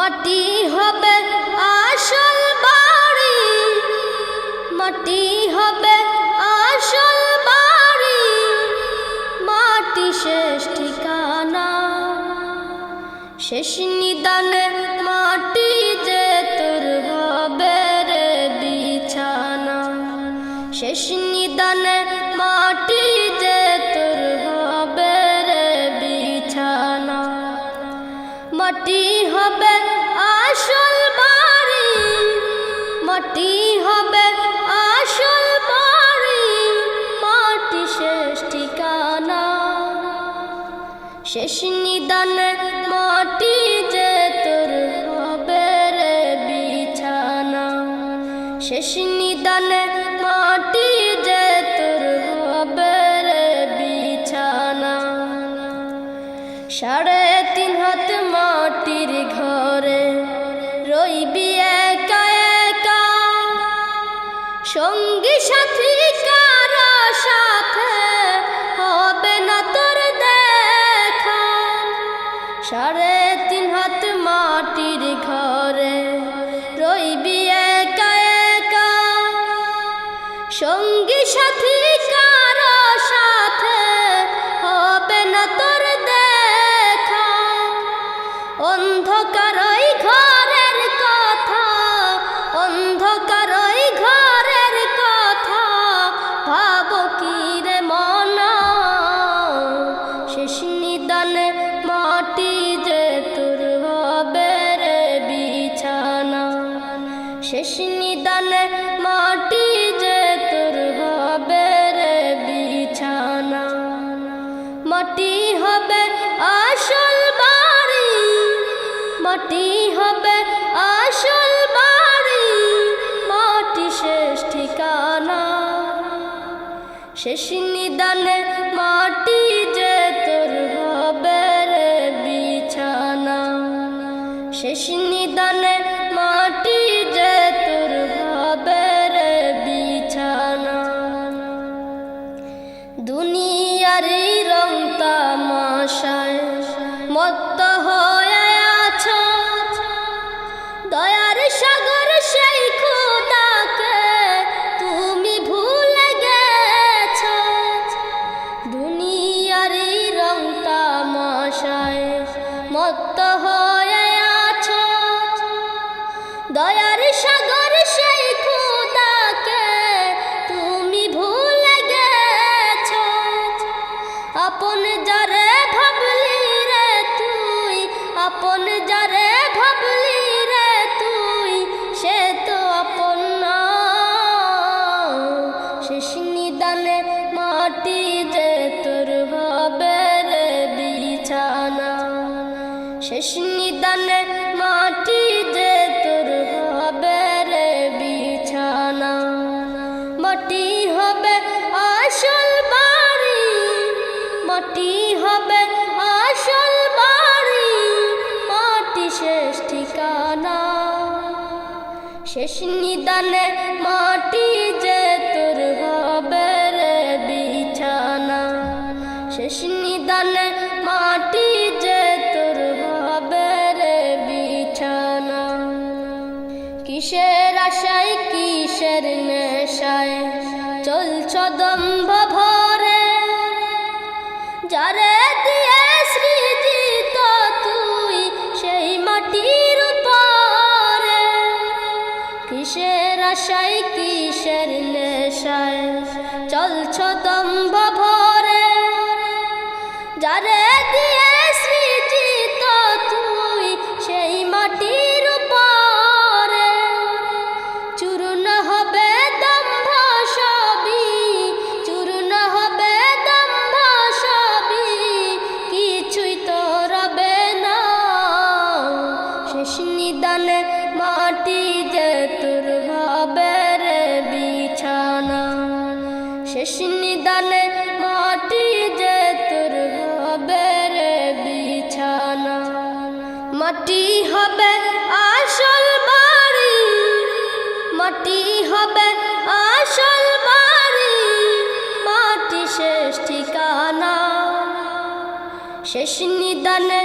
মাটি হবে আসল বাড়ি, মাটি হবে আসল বাড়ি, মাটি শেষ ঠিকানা। শেষ নিদানে মাটি যে তোর হবে রে বিছানা। শেষ নিদানে মাটি যে তোর হবে রে বিছানা। মাটি হবে আসল বাড়ি, মাটি হবে আসল বাড়ি, মাটি শেষ ঠিকানা। শেষ নিদানে মাটি যে তোর হবে রে বিছানা। শেষ নিদানে মাটি যে তোর হবে রে বিছানা। 3.5 হাত মাটির ঘরে রইবি একা একা, সঙ্গী সাথী কারো সাথে হবে না তোর দেখা। 3.5 হাত মাটির ঘরে রইবি একা একা, সঙ্গী সাথী কারো সাথে হবে না তোর দেখা। অন্ধকার ওই ঘরের কথা, অন্ধকার ওই ঘরের কথা, ভাবো কি রে মনা। শেষ নিদানে মাটি যে তোর হবে রে বিছানা। শেষ নিদানে মাটি যে তোর হবে রে বিছানা। মাটি হবে আসল বাড়ি, মাটি হবে আসল বাড়ি, মাটি শেষ ঠিকানা। শেষ নিদানে মাটি যে তোর হবে রে বিছানা। শেষ নিদানে মাটি যে তোর হবে রে বিছানা। দুনিয়ার এই রং তামাশায় মত্ত হয়ে আছো, দয়ার সাগর সেই খোদাকে তুমি ভুলে গেছো। দুনিয়ার এই রং তামাশায় মত্ত হয়ে আছো, দয়ার সাগর সেই খোদাকে তুমি ভুলে গেছো। আপন যারে ভাবলি রে তুই, আপন যারে ভাবলি রে তুই, সে তো আপন না। শেষ নিদানে মাটি যে তোর হবে রে বিছানা। শেষ নিদানে মাটি যে তোর হবে রে বিছানা। মাটি হবে আসল বাড়ি, মাটি হবে আসল বাড়ি, মাটি শেষ ঠিকানা। শেষ নিদানে মাটি যে তোর হবে রে বিছানা। শেষ নিদানে মাটি যে তোর হবে রে বিছানা। কিসের আশায় কিসের নেশায় চলছ দম্ভ ভরে, যারে দিয়ে সৃজিত তুই সেই মাটির উপরে। কিসের আশায় কিসের নেশায় চলছ দম্ভ ভরে, যারে দিয়ে সৃজিত তুই সেই মাটির উপরে। চূর্ণ হবে দম্ভ সবই, চূর্ণ হবে দম্ভ সবই, কিছুই তো রবে না। শেষ নিদানে মাটি যে তোর হবে রে বিছানা। শেষ নিদানে মাটি যে তোর হবে রে বিছানা। মাটি হবে আসল বাড়ি, মাটি হবে আসল বাড়ি, মাটি শেষ ঠিকানা। শেষ নিদানে